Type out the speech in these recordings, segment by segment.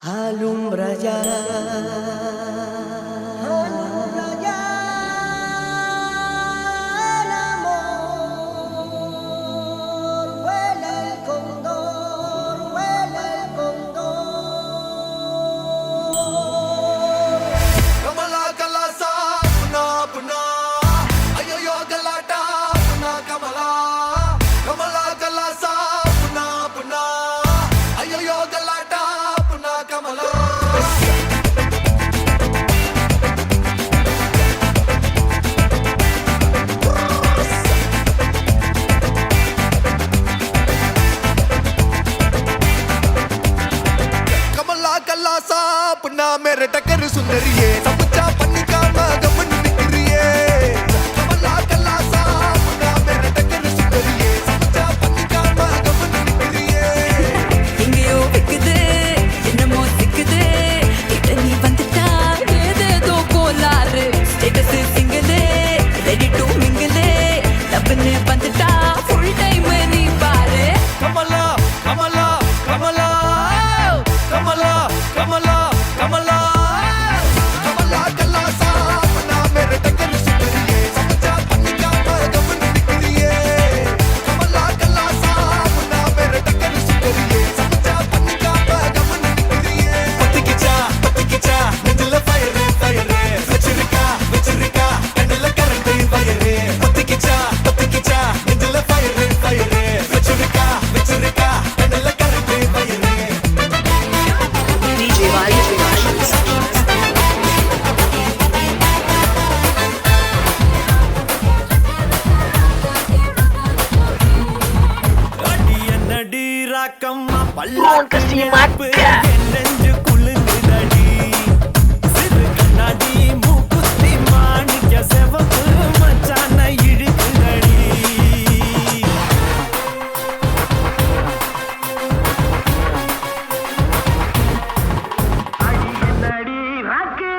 Alumbra ya, alumbra ya, el amor, huele el cóndor, huele el cóndor. Kamala kalasa, puna puna, ayoyo galata, puna Kamala. Kamala kalasa, puna puna, ayoyo galata, puna Kamala. कमला कल्ला सा अपना मेरे टक्कर सुंदरिये समझा पन्नी का मगमन निकरिये कमला कल्ला सा अपना मेरे टक्कर सुंदरिये समझा पन्नी का मगमन निकरिये எங்கேயோ விக்குது என்னமோ சிக்குது கிட்ட நீ வந்துட்டா ஏதேதோ கோளாறு ஸ்டேட்டஸ் சிங்கிளே ரெடி டு மிங்கிளே டப்புன்னு வந்துட்டா ஃபுல் டைம் நீ பாரு कमला कमला कमला कमला कमला कमला कमला कल्ला सा अपना मेरे टक्कर सुंदरिये समझा पन्नी का मगमन निकरिये कमला कल्ला सा अपना मेरे टक्कर सुंदरिये समझा पन्नी का मगमन निकरिये पत्ती किचा नजल फायर फायर वचिरिका कंडल करंट फायर पत्ती किचा नजल फायर फायर वचिरिका कंडल current fire DJ Vali Productions. அடியனடி ராக்கம்மா பல்லாக்கு நெஞ்சு குலுங்குதடி சிறு கண்ணாடி மூக்குத்தி மாணிக்க செவப்பு மச்சான இழுக்குதடி அடியனடி ராக்கு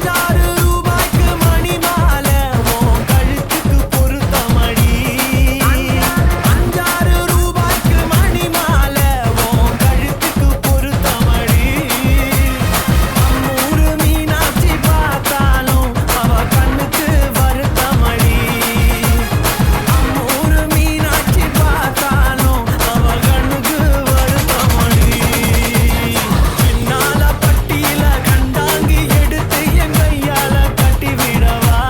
₹5 மணி மாலை உன் கழுத்துக்கு பொருத்தமடி ₹5 மணி மாலை உன் கழுத்துக்கு பொருத்தமடி அம்மூரு மீனாட்சி பார்த்தாலும் அவ கண்ணுக்கு வருத்தமடி அம்மூரு மீனாட்சி பார்த்தாலும் அவ கண்ணுக்கு வருத்தமடி பின்னால பட்டியில கண்டாங்கி எடுத்து என் கையால கட்டி விடவா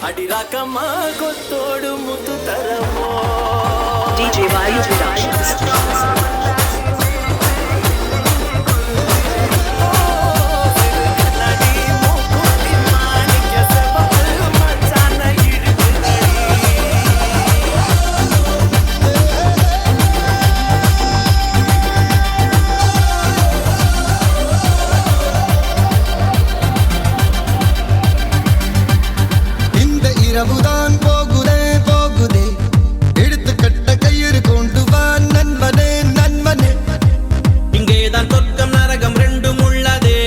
அடிராக்கம்மா கொத்தோடு முத்து தரவோ DJ Vali Productions. கண்ணாடி மூக்குத்தி மாணிக்க செவப்பு மச்சான இழுக்குதடி இந்த இரவுதான் போகுதே போகுதே எடுத்துக்கட்ட கயிறு கொண்டு வா நண்பனே நண்பனே இங்கேதான் சொர்க்கம் நரகம் ரெண்டும் உள்ளதே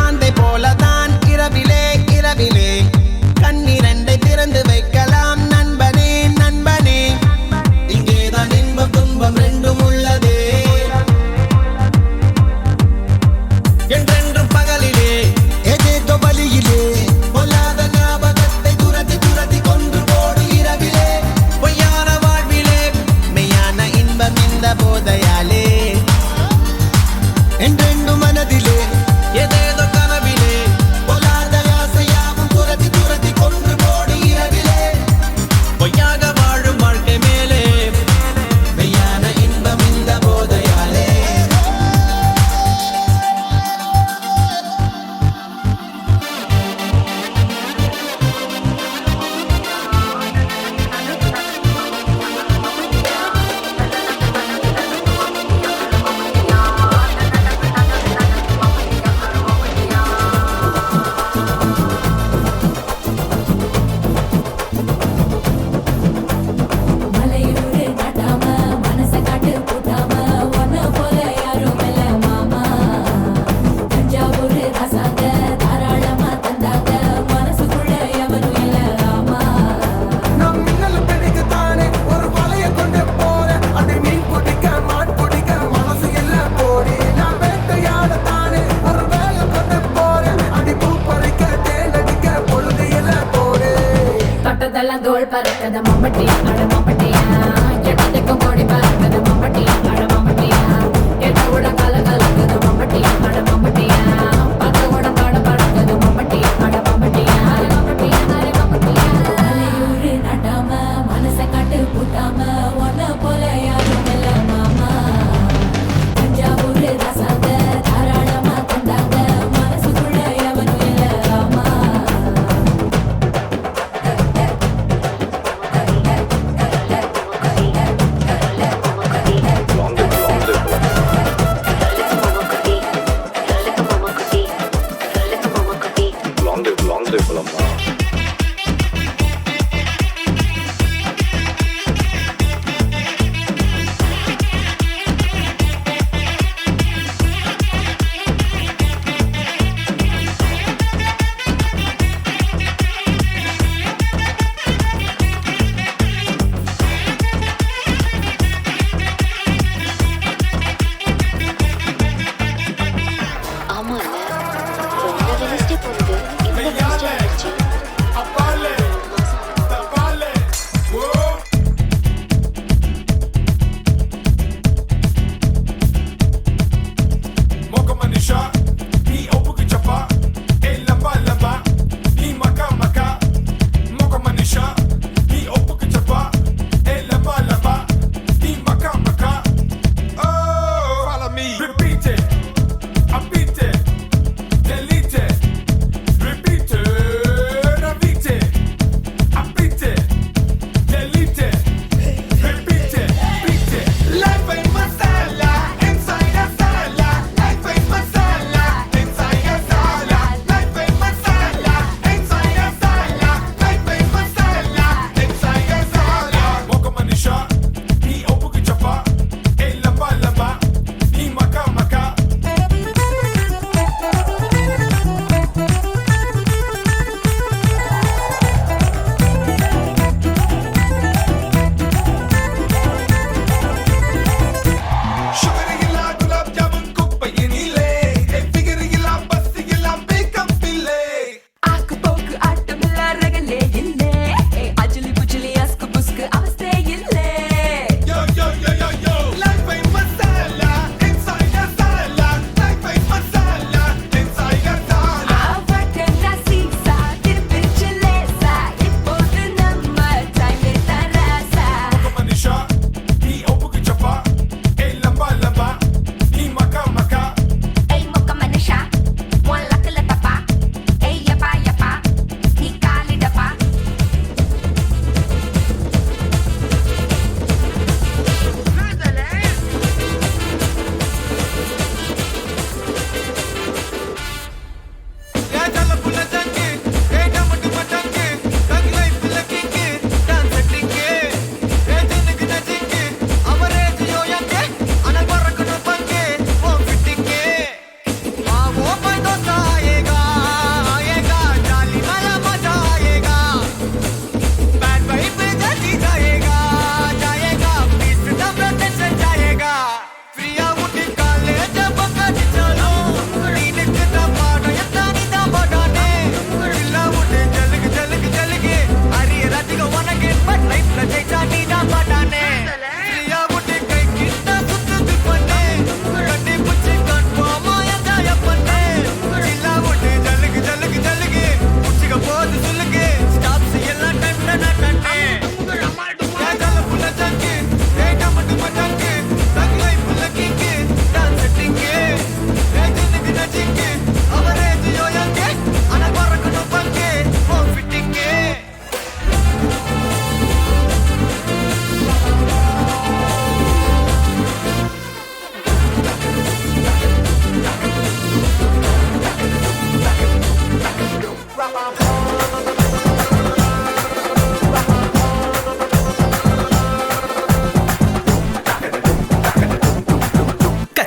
ஆந்தை போலதான் இரவிலே இரவிலே கண்ணிரண்டை திறந்து வைக்கலாம் நண்பனே நண்பனே இங்கேதான் இன்பம் துன்பம் ரெண்டும் உள்ளதே என்றென்றும் பகலிலே ஏதேதோ வழியிலே பொல்லாத ஞாபகத்தை துரத்தி துரத்தி கொன்று போடு இரவிலே பொய்யான வாழ்விலே மெய்யான இன்பம் இந்த போதையாலே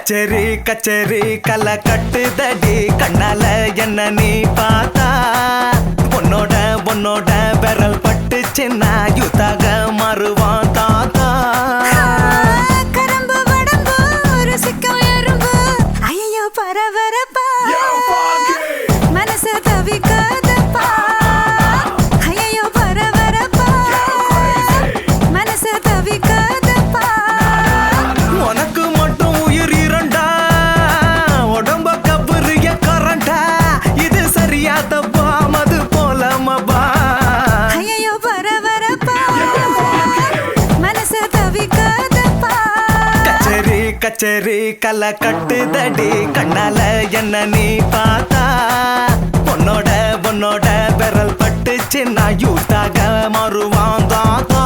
கச்சேரி கச்சேரி கலை கட்டுதடி கண்ணால என்ன நீ பார்த்தா உன்னோட உன்னோட விரல் பட்டுச்சுன்னா யுத்தாக மாறுவான் தாத்தா கரம்பு வடம்பு ருசிக்கும் எறும்பு ஐயோ பரபரப்பா மனசு தவிக்காதப்பா ஐயோ பரபரப்பா மனசு தவிக்காதப்பா உனக்கு மட்டும் உயிர் இரண்டா உடம்ப கபுரிய கரண்டா இது சரியா தப்பா மது போலமபா ஐயோ பரபரப்பா மனசு தவிக்காதப்பா கச்சேரி கச்சேரி கலை கட்டுதடி கண்ணால என்ன நீ பார்த்தா உன்னோட உன்னோட விரல் பட்டுச்சுன்னா யூத்தாக மாறுவான் தாத்தா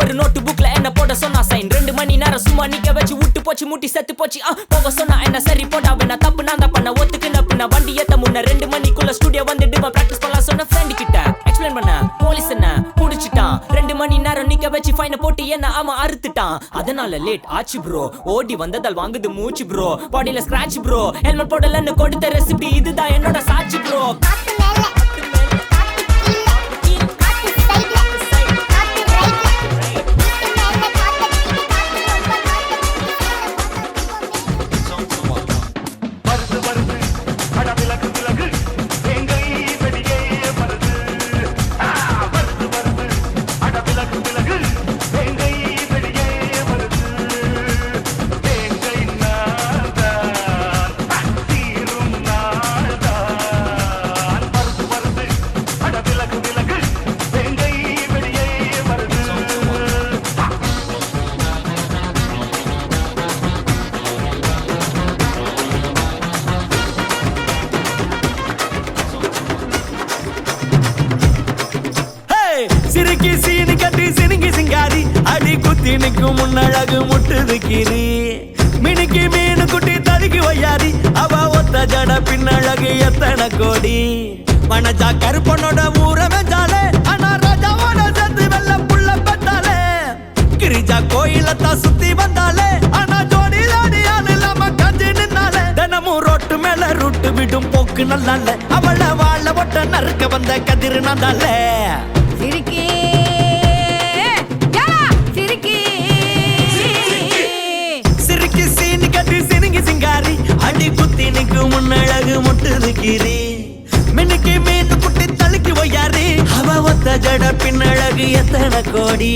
ஒரு நோட்டு புக்ல என்ன போட சொன்னா சைன் 2 மணி நேரம் சும்மா நிக்க வச்சு விட்டு போச்சு முட்டி செத்து போச்சு போக சொன்னா என்ன சரி போடா வேணா தப்பு நான் தான் பண்ண ஒத்துக்குன பின்ன வண்டி ஏத்த முன்ன 2 மணிக்குள்ள ஸ்டுடியோ வந்துட்டு பிராக்டிஸ் பண்ணலாம் சொன்ன ஃப்ரெண்ட் கிட்ட எக்ஸ்பிளைன் பண்ண போலீஸ் என்ன புடிச்சிட்டான் 2 மணி நேரம் நிக்க வச்சு ஃபைனை போட்டு என்ன ஆமா அறுத்துட்டான் அதனால லேட் ஆச்சு ப்ரோ ஓடி வந்ததால் வாங்குது மூச்சு ப்ரோ பாடியில ஸ்கிராட்ச் ப்ரோ ஹெல்மெட் போடலன்னு கொடுத்த ரெசிபி இதுதான் என்னோட சாட்சி ப்ரோ சிரிக்கி சீனி கட்டி சினிங்கி சிங்காரி அடி குத்தி நிற்கும் முன்னழகு முட்டுது கீரி மினுக்கி மீனு குட்டி தடுக்கி வையாரி அவ ஒத்த ஜட பின்னழகு எத்தனை கோடி மனஜா கருப்பனோட ஊர வெஞ்சாலே ஆனா ராஜாவோட சேர்த்து வெள்ள புள்ள பெத்தாலே கிரிஜா கோயிலத்தான் சுத்தி வந்தாலே ஆனா ஜோடி ஜோடி ஆள் இல்லாம கஞ்சி நின்னாலே தினமும் ரோட்டு மேல ரூட்டு விடும் போக்கு நல்லால அவளை வாழ ஒட்ட நறுக்க வந்த கதிர் நந்தாலே சிரிக்கி யாரா சிரிக்கி சிரிக்கி சீனி கட்டி சினிங்கி சிங்காரி அடி குத்தி நிற்கும் முன்னழகு முட்டுது கீரி மினுக்கி மீன் குட்டி தழுக்கி வையாரி அவ ஒத்த ஜட பின்னழகு எத்தனை கோடி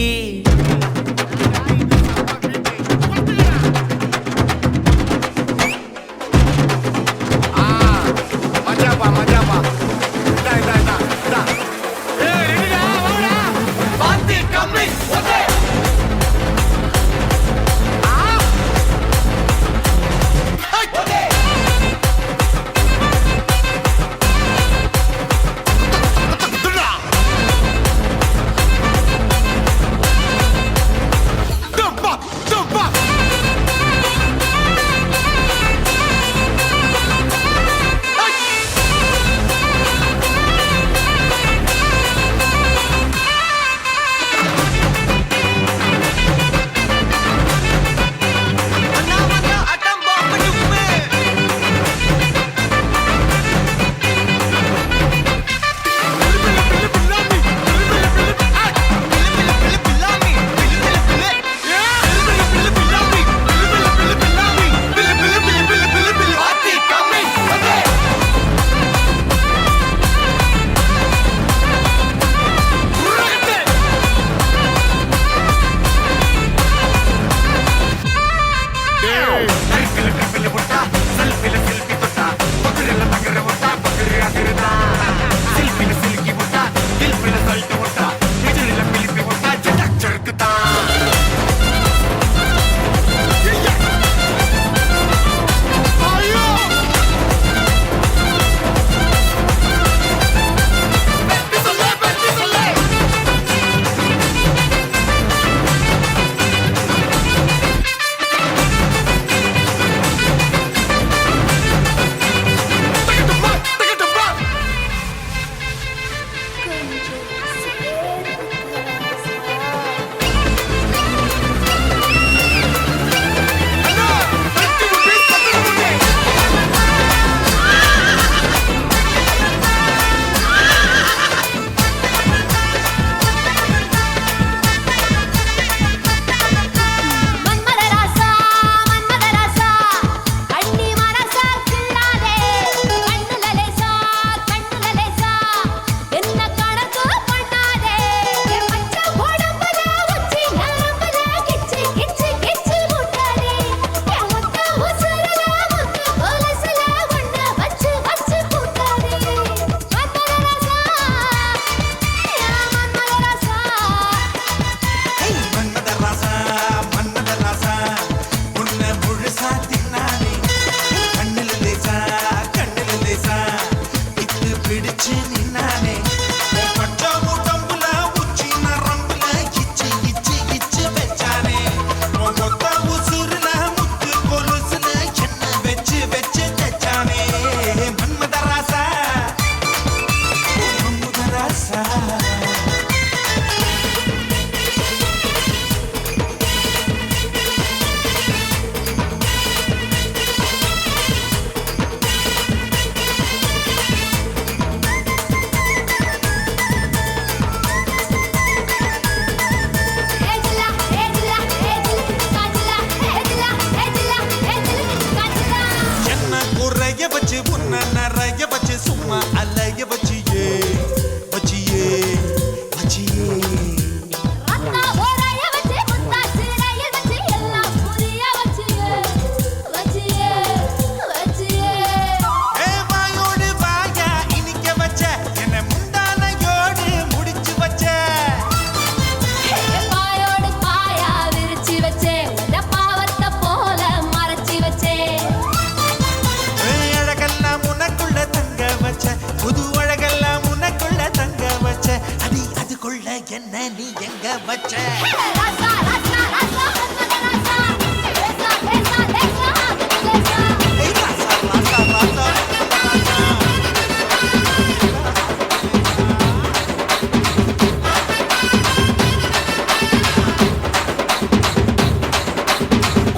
நெஞ்சுக்குள்ள என்ன நீ எங்க வச்ச ஏய் ராசா ராசா ராசா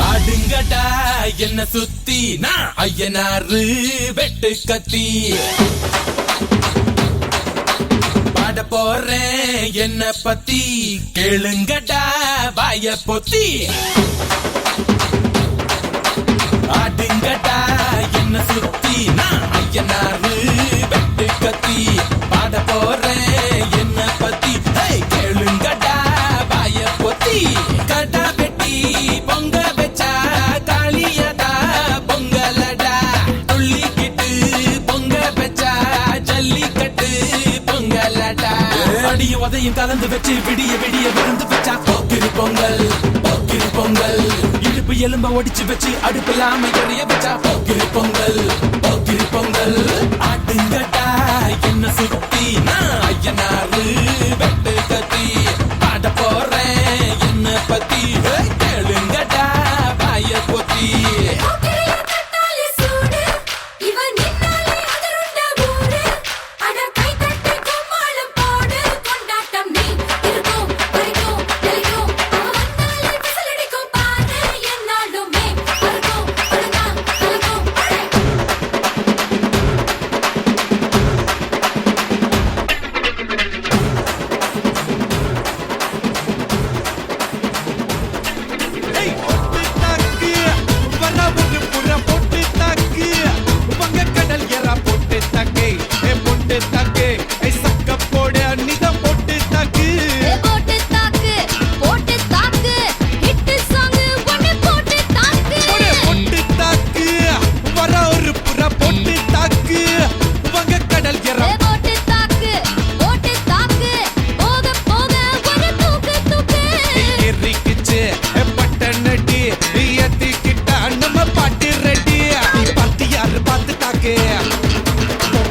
ஆடுங்கடா என்ன சுத்தி நான் ஐயனாரு வெட்டு கத்தி பாட போறேன் என்ன பத்தி கேளுங்கடா வாய பொத்தி ஆடுங்கடா என்ன சுத்தி நான் ஐயனாரு வெட்டு கத்தி பாட போறேன் என்ன பத்தி கேளுங்கடா வாய பொத்தி கடா வெட்டி பொங்க வச்சா காளியடா பொங்கலடா துள்ளிக்கிட்டு பொங்க வச்சா ஜல்லிக்கட்டு பொங்கலடா அடியும் உதையும் கலந்து வச்சு விடிய விடிய விருந்து வச்சா போக்கிரி பொங்கல் போக்கிரி பொங்கல் இடுப்பு எலும்ப ஒடிச்சு வச்சு அடுப்பில்லாம எறிய வச்சா போக்கிரி பொங்கல் போக்கிரி பொங்கல் ஆட்டுங்கடா என்ன சுத்தி நான் ஐயனாரு வெட்டு கத்தி பாட போறேன் என்ன பத்தி கேளுங்கடா வாய பொத்தி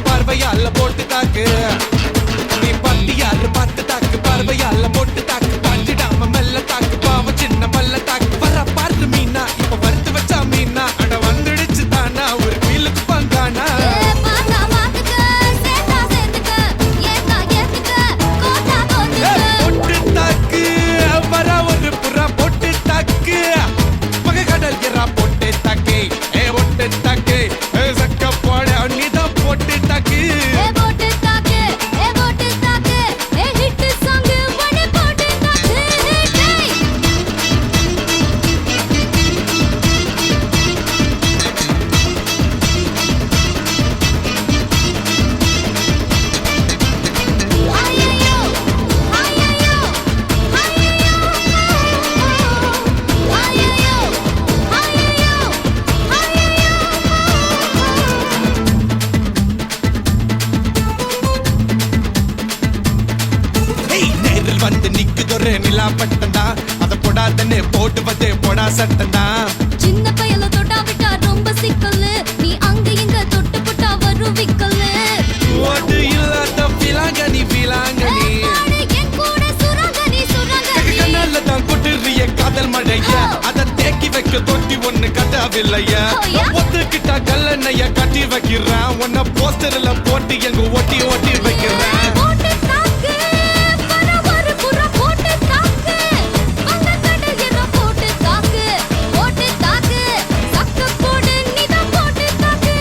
பார்வையால போட்டு தாக்கு நீ பத்தியாரு பார்த்து தாக்கு பார்வையால போட்டு தாக்கு பாஞ்சிடாம மெல்ல தாக்கு பாவ சின்ன மல்ல தாக்கு வர பார்த்து மீனா இப்ப வறுத்து வச்சா மீனா அட வந்துடுச்சு தானா ஒரு வீலுக்கு பங்கானா போட்டு தாக்கு வர ஒரு புறா போட்டு தாக்கு மக கடல் எறா போட்டு தாக்கு ஒட்டு தாக்கு சக்க போட நீதான் போட்டு தாக்கு நேரில் வந்து நிக்குதொரு நிலா பட்டந்தா அத போடாதன்னு போட்டுவதே போடா சட்டந்தா சின்ன பையல தொட்டா விட்டா ரொம்ப சிக்கல்லு நீ அங்க இங்க தொட்டு புட்டா வரும் விக்கல்லு ஓட்டு இல்லாத பிலாங்கனி பிலாங்கனி என் கூட சுரங்கனி சுரங்கனி கண்ணால தான் கொட்டுறிய காதல் மழையா அத தேக்கி வைக்க தொட்டி ஒண்ணு கட்டாவில்லையா ஒத்துக்கிட்டா கல்லணைய கட்டி வைக்கிறான் உன்ன போஸ்டர்ல போட்டு எங்க ஒட்டி ஒட்டி வைக்கிறேன் போட்டு தாக்கு வர ஒரு புறா போட்டு தாக்கு வந்த கடல் எற போட்டு தாக்கு சக்க போடு நீதான் போட்டு தாக்கு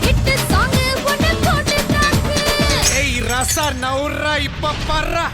ஹிட் சாங் ஒன்னு போட்டு தாக்கு ஏய் ரசா நவுரா இப்ப பர்றா